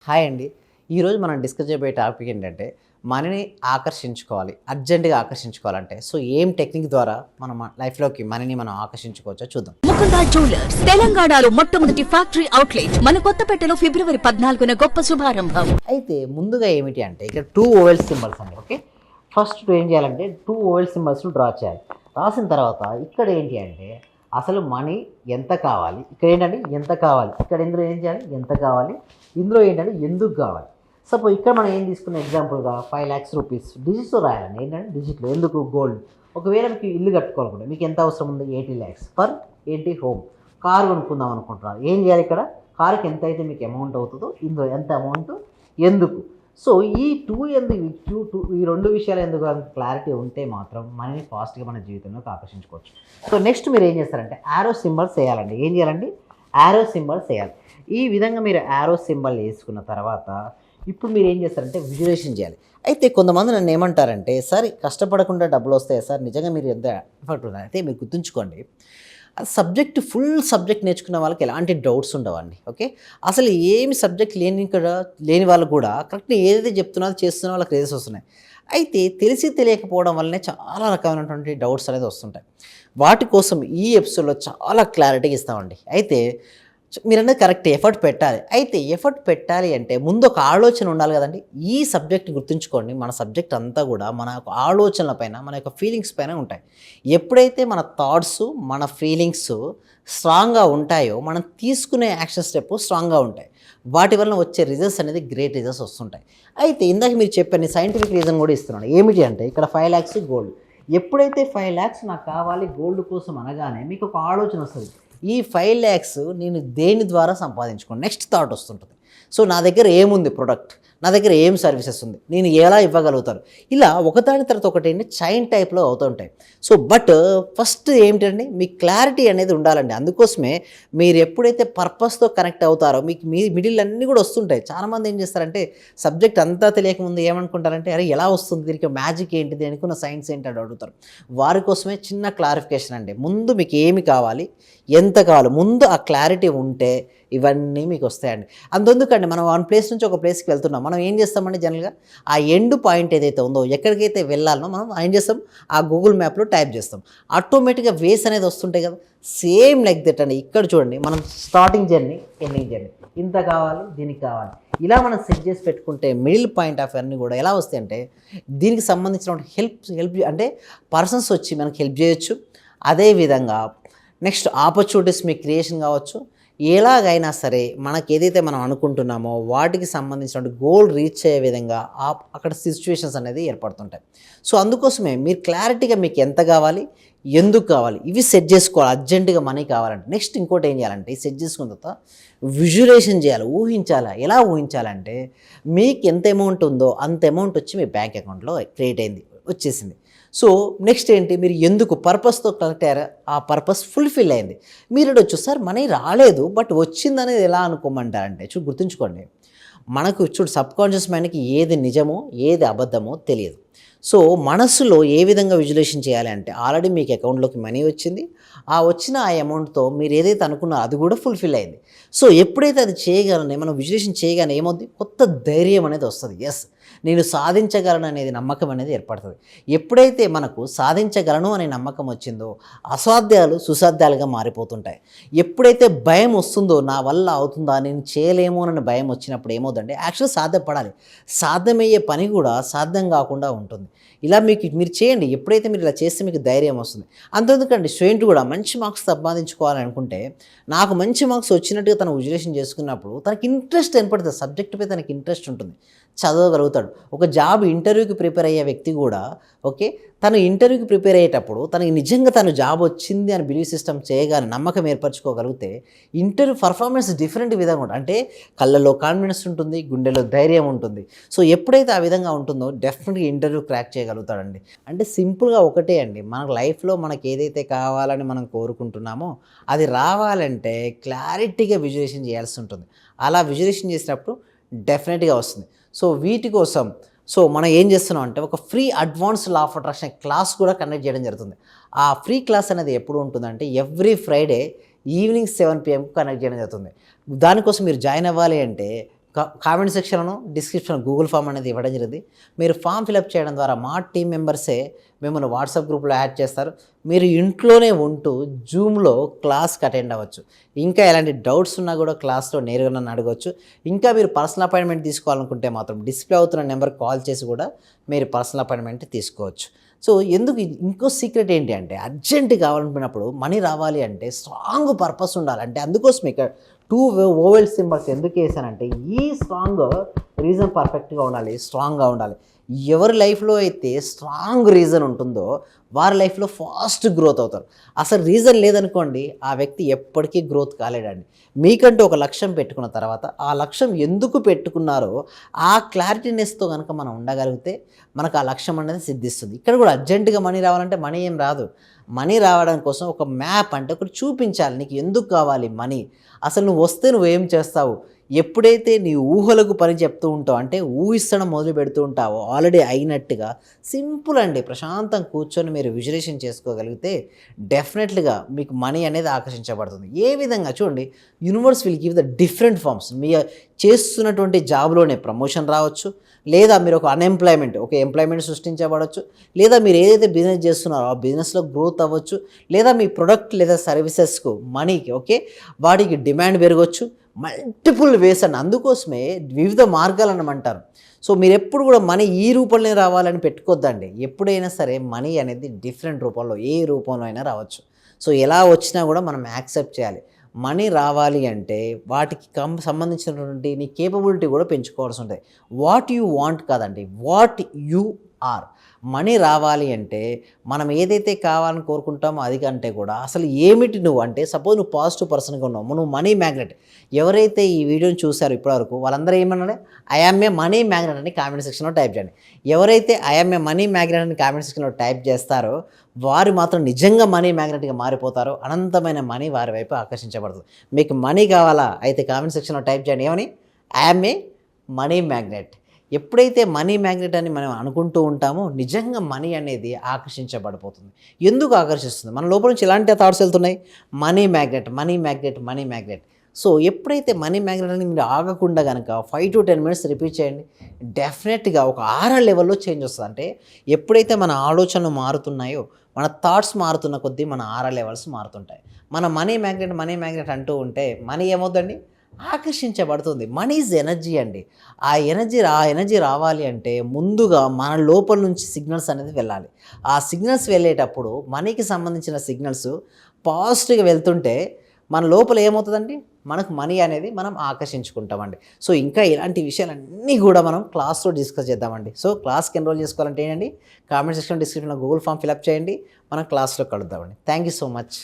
Hi అండి. ఈరోజు మనం డిస్కస్ చేయబోయే టాపిక్ ఏంటంటే మనీని ఆకర్షించుకోవాలి. అర్జెంట్‌గా ఆకర్షించుకోవాలంటే సో ఏం టెక్నిక్ ద్వారా మనం లైఫ్‌లోకి మనీని మనం ఆకర్షించుకోవచ్చో చూద్దాం. ముకుందా జ్యువెలర్స్ తెలంగాణలో మొట్టమొదటి ఫ్యాక్టరీ అవుట్లెట్ మన కొత్తపేటలో ఫిబ్రవరి 14న గొప్ప శుభారంభం. అయితే ముందుగా ఏమిటి అంటే ఇక్కడ 2 ఓవెల్ సింబల్స్ అండి. ఓకే, ఫస్ట్ ఏం చేయాలంటే 2 ఓవెల్ సింబల్స్‌ను డ్రా చేయాలి. రాసిన తర్వాత ఇక్కడ ఏంటి అంటే అసలు మనీ ఎంత కావాలి, ఇక్కడ ఏంటంటే ఎంత కావాలి, ఇక్కడ ఇందులో ఏం చేయాలి ఎంత కావాలి, ఇందులో ఏంటంటే ఎందుకు కావాలి. సపోజ్ ఇక్కడ మనం ఏం తీసుకున్న ఎగ్జాంపుల్గా 5 lakhs రూపీస్ డిజిట్లో రాయాలండి. ఏంటంటే డిజిట్లో ఎందుకు గోల్డ్. ఒకవేళ మీకు ఇల్లు కట్టుకోవాలనుకుంటే మీకు ఎంత అవసరం ఉంది 80 lakhs ఫర్ హోమ్. కారు కొనుక్కుందాం అనుకుంటున్నారు, ఏం చేయాలి ఇక్కడ కారుకి ఎంత అయితే మీకు అమౌంట్ అవుతుందో ఇందులో ఎంత అమౌంట్ ఎందుకు. సో ఈ ఈ రెండు విషయాలు ఎందుకు క్లారిటీ ఉంటే మాత్రం మనని ఫాస్ట్గా మన జీవితంలోకి ఆకర్షించుకోవచ్చు. సో నెక్స్ట్ మీరు ఏం చేస్తారంటే యారో సింబల్స్ వేయాలండి. ఏం చేయాలండి యారో సింబల్స్ వేయాలి. ఈ విధంగా మీరు యారో సింబల్ వేసుకున్న తర్వాత ఇప్పుడు మీరు ఏం చేస్తారంటే విజువలైజేషన్ చేయాలి. అయితే కొంతమంది నన్ను ఏమంటారంటే సార్ కష్టపడకుండా డబ్బులు వస్తాయి సార్, నిజంగా మీరు ఎంత ఎఫర్ట్ ఉన్నారు. అయితే మీరు గుర్తుంచుకోండి సబ్జెక్ట్ ఫుల్ సబ్జెక్ట్ నేర్చుకున్న వాళ్ళకి ఎలాంటి డౌట్స్ ఉండవండి. ఓకే, అసలు ఏమి సబ్జెక్ట్ లేని వాళ్ళు కూడా కరెక్ట్గా ఏదైతే చెప్తున్నారో చేస్తున్న వాళ్ళకి రేజెస్ వస్తున్నాయి. అయితే తెలిసి తెలియకపోవడం వల్లనే చాలా రకమైనటువంటి డౌట్స్ అనేది వస్తుంటాయి. వాటి కోసం ఈ ఎపిసోడ్లో చాలా క్లారిటీగా ఇస్తామండి. అయితే మీరన్నది కరెక్ట్, ఎఫర్ట్ పెట్టాలి. అయితే ఎఫర్ట్ పెట్టాలి అంటే ముందు ఒక ఆలోచన ఉండాలి కదండి. ఈ సబ్జెక్ట్ గుర్తుంచుకోండి, మన సబ్జెక్ట్ అంతా కూడా మన యొక్క ఆలోచనల పైన మన యొక్క ఫీలింగ్స్ పైన ఉంటాయి. ఎప్పుడైతే మన థాట్స్ మన ఫీలింగ్స్ స్ట్రాంగ్గా ఉంటాయో మనం తీసుకునే యాక్షన్ స్టెప్ స్ట్రాంగ్గా ఉంటాయి. వాటి వలన వచ్చే రిజల్ట్స్ అనేది గ్రేట్ రిజల్ట్స్ వస్తుంటాయి. అయితే ఇందాక మీరు చెప్పండి సైంటిఫిక్ రీజన్ కూడా ఇస్తున్నాను. ఏమిటి అంటే ఇక్కడ 5 lakhs గోల్డ్. ఎప్పుడైతే 5 lakhs నాకు కావాలి గోల్డ్ కోసం అనగానే మీకు ఒక ఆలోచన వస్తుంది, ఈ 5 lakhs నేను దేని ద్వారా సంపాదించుకోండి. నెక్స్ట్ థాట్ వస్తుంటుంది, సో నా దగ్గర ఏముంది ప్రొడక్ట్, నా దగ్గర ఏం సర్వీసెస్ ఉంది, నేను ఎలా ఇవ్వగలుగుతాను. ఇలా ఒకదాని తర్వాత ఒకటి చైన్ టైప్లో అవుతుంటాయి. సో బట్ ఫస్ట్ ఏమిటండి మీ క్లారిటీ అనేది ఉండాలండి. అందుకోసమే మీరు ఎప్పుడైతే పర్పస్తో కనెక్ట్ అవుతారో మీకు మిడిల్ అన్నీ కూడా వస్తుంటాయి. చాలామంది ఏం చేస్తారంటే సబ్జెక్ట్ అంతా తెలియకముందు ఏమనుకుంటారంటే అరే ఎలా వస్తుంది, దీనికి మ్యాజిక్ ఏంటిది అనుకున్న సైన్స్ ఏంటి అని అడుగుతారు. వారి కోసమే చిన్న క్లారిఫికేషన్ అండి. ముందు మీకు ఏమి కావాలి ఎంత కావాలి ముందు ఆ క్లారిటీ ఉంటే ఇవన్నీ మీకు వస్తాయండి. అంతెందుకండి మనం వన్ ప్లేస్ నుంచి ఒక ప్లేస్కి వెళ్తున్నాం, మనం ఏం చేస్తామండి జనరల్గా ఆ ఎండ్ పాయింట్ ఏదైతే ఉందో ఎక్కడికైతే వెళ్ళాలనో మనం ఏం చేస్తాం ఆ గూగుల్ మ్యాప్లో టైప్ చేస్తాం, ఆటోమేటిక్గా వేస్ అనేది వస్తుంటాయి కదా. సేమ్ లైక్ దట్ అండి. ఇక్కడ చూడండి మనం స్టార్టింగ్ జర్నీ ఎండింగ్ జర్నీ ఇంత కావాలి దీనికి కావాలి ఇలా మనం సెట్ చేసి పెట్టుకుంటే మిడిల్ పాయింట్ ఆఫ్ అన్నీ కూడా ఎలా వస్తాయి అంటే దీనికి సంబంధించిన హెల్ప్ అంటే పర్సన్స్ వచ్చి మనకి హెల్ప్ చేయొచ్చు. అదేవిధంగా నెక్స్ట్ ఆపర్చునిటీస్ మీ క్రియేషన్ కావచ్చు. ఎలాగైనా సరే మనకి ఏదైతే మనం అనుకుంటున్నామో వాటికి సంబంధించిన గోల్ రీచ్ అయ్యే విధంగా అక్కడ సిచ్యువేషన్స్ అనేది ఏర్పడుతుంటాయి. సో అందుకోసమే మీరు క్లారిటీగా మీకు ఎంత కావాలి ఎందుకు కావాలి ఇవి సెట్ చేసుకోవాలి. అర్జెంటుగా మనీ కావాలంటే నెక్స్ట్ ఇంకోటి ఏం చేయాలంటే సెట్ చేసుకున్న తర్వాత విజువలైజేషన్ చేయాలి, ఊహించాలి. ఎలా ఊహించాలంటే మీకు ఎంత అమౌంట్ ఉందో అంత అమౌంట్ వచ్చి మీ బ్యాంక్ అకౌంట్లో క్రియేట్ అయింది వచ్చేసింది. సో నెక్స్ట్ ఏంటి మీరు ఎందుకు పర్పస్తో కనెక్ట్ అయ్యారా, ఆ పర్పస్ ఫుల్ఫిల్ అయింది. మీరు వచ్చు సార్ మనీ రాలేదు బట్ వచ్చిందనేది ఎలా అనుకోమంటారంటే గుర్తుంచుకోండి మనకు సబ్కాన్షియస్ మైండ్కి ఏది నిజమో ఏది అబద్ధమో తెలియదు. సో మనసులో ఏ విధంగా విజువలైజేషన్ చేయాలి అంటే ఆల్రెడీ మీకు అకౌంట్లోకి మనీ వచ్చింది, ఆ వచ్చిన ఆ అమౌంట్తో మీరు ఏదైతే అనుకున్నారో అది కూడా ఫుల్ఫిల్ అయింది. సో ఎప్పుడైతే అది చేయగానే మనం విజువలైజేషన్ చేయగానే ఏమవుతుంది కొత్త ధైర్యం అనేది వస్తుంది. ఎస్ నేను సాధించగలను అనేది నమ్మకం అనేది ఏర్పడుతుంది. ఎప్పుడైతే మనకు సాధించగలను అనే నమ్మకం వచ్చిందో అసాధ్యాలు సుసాధ్యాలుగా మారిపోతుంటాయి. ఎప్పుడైతే భయం వస్తుందో నా వల్ల అవుతుందా నేను చేయలేమో అని భయం వచ్చినప్పుడు ఏమవుతుందంటే యాక్చువల్ సాధ్యపడాలి, సాధ్యమయ్యే పని కూడా సాధ్యం కాకుండా ఉంటుంది. ఇలా మీరు చేయండి. ఎప్పుడైతే మీరు ఇలా చేస్తే మీకు ధైర్యం వస్తుంది. అంతెందుకండి స్టూడెంట్ కూడా మంచి మార్క్స్ సంపాదించుకోవాలని అనుకుంటే నాకు మంచి మార్క్స్ వచ్చినట్టుగా తను విజువలైజేషన్ చేసుకున్నప్పుడు తనకి ఇంట్రెస్ట్ ఏర్పడుతుంది, సబ్జెక్టుపై తనకి ఇంట్రెస్ట్ ఉంటుంది, చదవగలుగుతాడు. ఒక జాబ్ ఇంటర్వ్యూకి ప్రిపేర్ అయ్యే వ్యక్తి కూడా ఓకే తను ఇంటర్వ్యూకి ప్రిపేర్ అయ్యేటప్పుడు తనకి నిజంగా తను జాబ్ వచ్చింది అని బిలీవ్ సిస్టమ్ చేయగానే నమ్మకం ఏర్పరచుకోగలిగితే ఇంటర్వ్యూ పర్ఫార్మెన్స్ డిఫరెంట్ విధంగా ఉంటుంది. అంటే కళ్ళలో కాన్ఫిడెన్స్ ఉంటుంది, గుండెలో ధైర్యం ఉంటుంది. సో ఎప్పుడైతే ఆ విధంగా ఉంటుందో డెఫినెట్గా ఇంటర్వ్యూ క్రాక్ చేయగలుగుతాడండి. అంటే సింపుల్గా ఒకటే అండి, మన లైఫ్లో మనకు ఏదైతే కావాలని మనం కోరుకుంటున్నామో అది రావాలంటే క్లారిటీగా విజువలైజేషన్ చేయాల్సి ఉంటుంది. అలా విజువలైజేషన్ చేసినప్పుడు డెఫినెట్గా వస్తుంది. సో వీటి కోసం మనం ఏం చేస్తున్నాం అంటే ఒక free advance law of attraction class కూడా కండక్ట్ చేయడం జరుగుతుంది. ఆ ఫ్రీ క్లాస్ అనేది ఎప్పుడు ఉంటుందంటే every Friday evening 7 PM conduct చేయడం జరుగుతుంది. దానికోసం మీరు జాయిన్ అవ్వాలి అంటే కామెంట్ సెక్షన్లో డిస్క్రిప్షన్ గూగుల్ ఫామ్ అనేది ఇవ్వడం జరిగింది. మీరు ఫామ్ ఫిలప్ చేయడం ద్వారా మా టీం మెంబర్సే మిమ్మల్ని వాట్సాప్ గ్రూప్లో యాడ్ చేస్తారు. మీరు ఇంట్లోనే ఉంటూ జూమ్లో క్లాస్కి అటెండ్ అవ్వచ్చు. ఇంకా ఎలాంటి డౌట్స్ ఉన్నా కూడా క్లాస్లో నేరుగా నన్ను అడగవచ్చు. ఇంకా మీరు పర్సనల్ అపాయింట్మెంట్ తీసుకోవాలనుకుంటే మాత్రం డిస్ప్లే అవుతున్న నెంబర్ కాల్ చేసి కూడా మీరు పర్సనల్ అపాయింట్మెంట్ తీసుకోవచ్చు. సో ఎందుకు ఇంకో సీక్రెట్ ఏంటి అంటే అర్జెంట్ కావాలనుకున్నప్పుడు మనీ రావాలి అంటే స్ట్రాంగ్ పర్పస్ ఉండాలి. అంటే అందుకోసం ఇక్కడ 2 ఓవెల్ సింబల్స్ ఎందుకు వేసానంటే ఈ స్ట్రాంగ్ రీజన్ పర్ఫెక్ట్గా ఉండాలి, స్ట్రాంగ్గా ఉండాలి. ఎవరి లైఫ్లో అయితే స్ట్రాంగ్ రీజన్ ఉంటుందో వారి లైఫ్లో ఫాస్ట్ గ్రోత్ అవుతారు. అసలు రీజన్ లేదనుకోండి ఆ వ్యక్తి ఎప్పటికీ గ్రోత్ కాలేడండి. మీకంటూ ఒక లక్ష్యం పెట్టుకున్న తర్వాత ఆ లక్ష్యం ఎందుకు పెట్టుకున్నారో ఆ క్లారిటీనెస్తో కనుక మనం ఉండగలిగితే మనకు ఆ లక్ష్యం అనేది సిద్ధిస్తుంది. ఇక్కడ కూడా అర్జెంటుగా మనీ రావాలంటే మనీ ఏం రాదు. మనీ రావడం కోసం ఒక మ్యాప్ అంటే ఒకటి చూపించాలి. నీకు ఎందుకు కావాలి మనీ, అసలు నువ్వు వస్తే నువ్వేం చేస్తావు. ఎప్పుడైతే నీ ఊహలకు పని చెప్తూ ఉంటావు అంటే ఊహిస్తడం మొదలు పెడుతూ ఉంటావో ఆల్రెడీ అయినట్టుగా సింపుల్ అండి. ప్రశాంతం కూర్చొని మీరు విజువలైజేషన్ చేసుకోగలిగితే డెఫినెట్లీగా మీకు మనీ అనేది ఆకర్షించబడుతుంది. ఏ విధంగా చూడండి, universe will give the different forms. మీ చేస్తున్నటువంటి జాబ్లోనే ప్రమోషన్ రావచ్చు, లేదా మీరు ఒక అన్ఎంప్లాయ్మెంట్ ఒక ఎంప్లాయ్మెంట్ సృష్టించబడవచ్చు, లేదా మీరు ఏదైతే బిజినెస్ చేస్తున్నారో ఆ బిజినెస్లో గ్రోత్ అవ్వచ్చు, లేదా మీ ప్రొడక్ట్ లేదా సర్వీసెస్కు మనీకి వాటికి డిమాండ్ పెరగవచ్చు. మల్టిపుల్ వేస్ అండి. అందుకోసమే వివిధ మార్గాలు అనమంటారు. సో మీరు ఎప్పుడు కూడా మనీ ఈ రూపంలో రావాలని పెట్టుకోద్దండి. ఎప్పుడైనా సరే మనీ అనేది డిఫరెంట్ రూపంలో ఏ రూపంలో అయినా రావచ్చు. సో ఎలా వచ్చినా కూడా మనం యాక్సెప్ట్ చేయాలి. మనీ రావాలి అంటే వాటికి సంబంధించినటువంటి నీ కేపబిలిటీ కూడా పెంచుకోవాల్సి ఉంటుంది. వాట్ యు వాంట్ కాదండి, వాట్ యు ఆర్. మనీ రావాలి అంటే మనం ఏదైతే కావాలని కోరుకుంటామో అది కంటే కూడా అసలు ఏమిటి నువ్వు అంటే, సపోజ్ నువ్వు పాజిటివ్ పర్సన్గా ఉన్నావు, నువ్వు మనీ మ్యాగ్నెట్. ఎవరైతే ఈ వీడియోని చూసారో ఇప్పటివరకు వాళ్ళందరూ ఏమన్నాడు, I am a money magnet అని కామెంట్ సెక్షన్లో టైప్ చేయండి. ఎవరైతే I am a money magnet అని కామెంట్ సెక్షన్లో టైప్ చేస్తారో వారు మాత్రం నిజంగా మనీ మ్యాగ్నెట్గా మారిపోతారు. అనంతమైన మనీ వారి వైపు ఆకర్షించబడుతుంది. మీకు మనీ కావాలా అయితే కామెంట్ సెక్షన్లో టైప్ చేయండి. ఏమని, I am a money magnet. ఎప్పుడైతే మనీ మ్యాగ్నెట్ అని మనం అనుకుంటూ ఉంటామో నిజంగా మనీ అనేది ఆకర్షించబడిపోతుంది. ఎందుకు ఆకర్షిస్తుంది? మన లోపల నుంచి ఎలాంటి థాట్స్ వెళ్తున్నాయి, money magnet money magnet money magnet. So ఎప్పుడైతే మనీ మ్యాగ్నెట్ అని మీరు ఆగకుండా కనుక 5 to 10 minutes రిపీట్ చేయండి, డెఫినెట్గా ఒక ఆరా లెవెల్లో చేంజ్ వస్తుంది. అంటే ఎప్పుడైతే మన ఆలోచనలు మారుతున్నాయో మన థాట్స్ మారుతున్న కొద్దీ మన ఆరా లెవెల్స్ మారుతుంటాయి. మన మనీ మ్యాగ్నెట్ అంటూ ఉంటే మనీ ఏమవుతుందండి, ఆకర్షించబడుతుంది. మనీ ఈజ్ ఎనర్జీ అండి. ఆ ఎనర్జీ రావాలి అంటే ముందుగా మన లోపల నుంచి సిగ్నల్స్ అనేది వెళ్ళాలి. ఆ సిగ్నల్స్ వెళ్ళేటప్పుడు మనీకి సంబంధించిన సిగ్నల్స్ పాజిటివ్గా వెళ్తుంటే మన లోపల ఏమవుతుందండి, మనకు మనీ అనేది మనం ఆకర్షించుకుంటామండి. సో ఇంకా ఇలాంటి విషయాలన్నీ కూడా మనం క్లాస్లో డిస్కస్ చేద్దామండి. సో క్లాస్కి ఎన్రోల్ చేసుకోవాలంటే ఏంటండి, కామెంట్ సెక్షన్ డిస్క్రిప్షన్లో గూగుల్ ఫామ్ ఫిలప్ చేయండి. మనం క్లాస్లో కలుద్దామండి. Thank you so much.